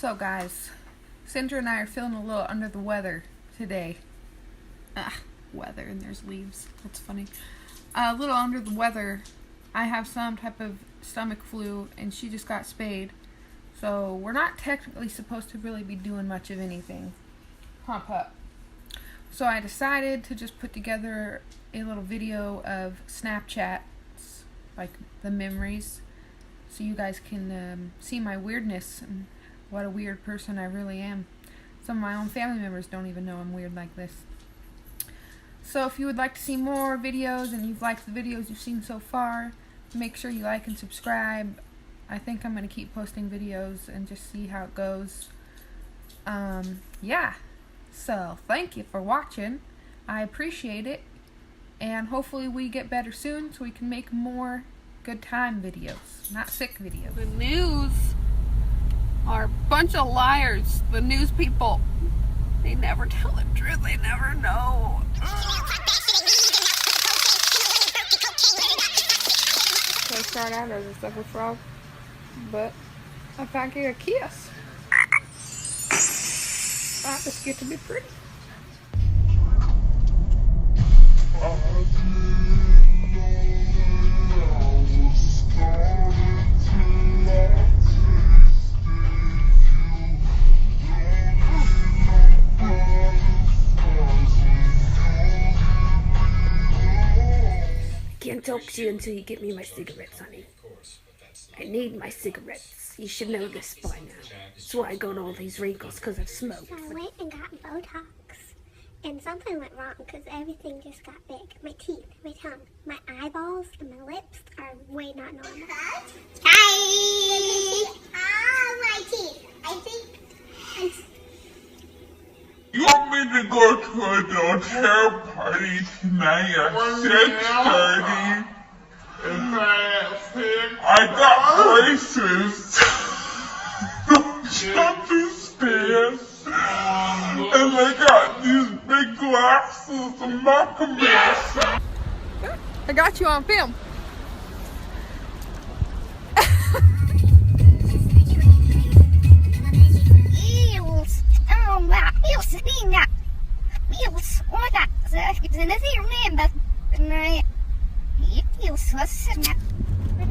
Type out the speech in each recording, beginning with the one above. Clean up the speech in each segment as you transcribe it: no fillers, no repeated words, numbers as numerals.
So guys, Cinder and I are feeling a little under the weather today. Weather, and there's leaves. That's funny. A little under the weather. I have some type of stomach flu, and she just got spayed. So we're not technically supposed to really be doing much of anything. Pump up. So I decided to just put together a little video of Snapchats, like the memories, so you guys can see my weirdness and what a weird person I really am. Some of my own family members don't even know I'm weird like this. So if you would like to see more videos and you've liked the videos you've seen so far, make sure you like and subscribe. I think I'm going to keep posting videos and just see how it goes. Yeah. So thank you for watching. I appreciate it. And hopefully we get better soon so we can make more good time videos, not sick videos. The news are a bunch of liars. The news people. They never tell the truth. They never know. So I start out as a sucker frog, but I found a kiss. I just get to be pretty. Can't talk to you until you get me my cigarettes, honey. I need my cigarettes. You should know this by now. That's why I got all these wrinkles, because I've smoked. I went and got Botox, and something went wrong because everything just got big. My teeth, my tongue, my eyeballs, and my lips are way not normal. Hi! My teeth. I think You want me to go to an adult hair party tonight at 6:30? I got braces. Don't jump the stairs. And I got these big glasses and macrame. I got you on film.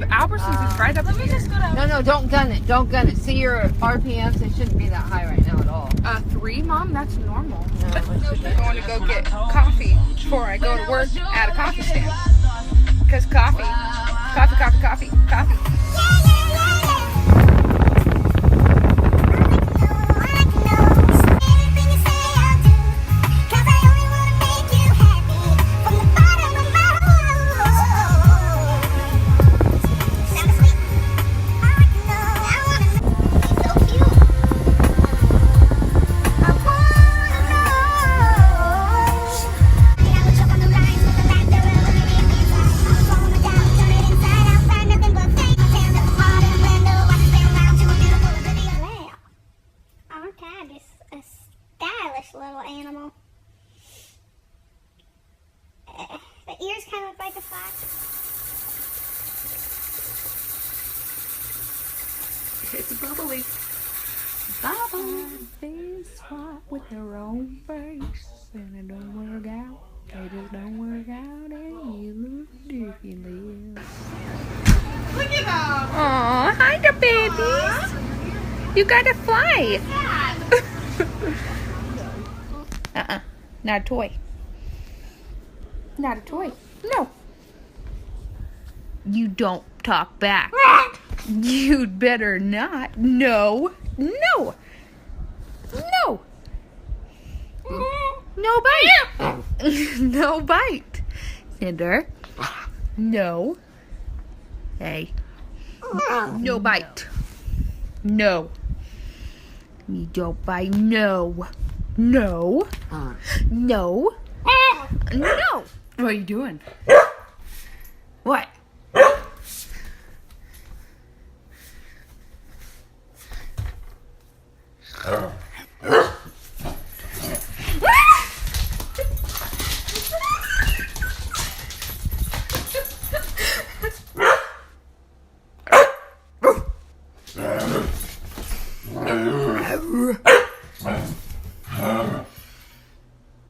Albertsons is right up here. No, don't gun it. Don't gun it. See your RPMs? They shouldn't be that high right now at all. 3, Mom? That's normal. No, it should I'm going to go get coffee before I go to work at a coffee stand. Because coffee. little animal. The ears kind of look like a fox. It's bubbly. Bubble. They swap with their own face, and it don't work out. They just don't work out, and you look ridiculous. Look at them. Aw, hi the babies. You gotta fly. Not a toy. Not a toy. No. You don't talk back. You'd better not. No. No. No. No bite. No bite. Cinder. No. Hey. No bite. No. You don't bite. No. No. No. No. What are you doing? What? Ruh.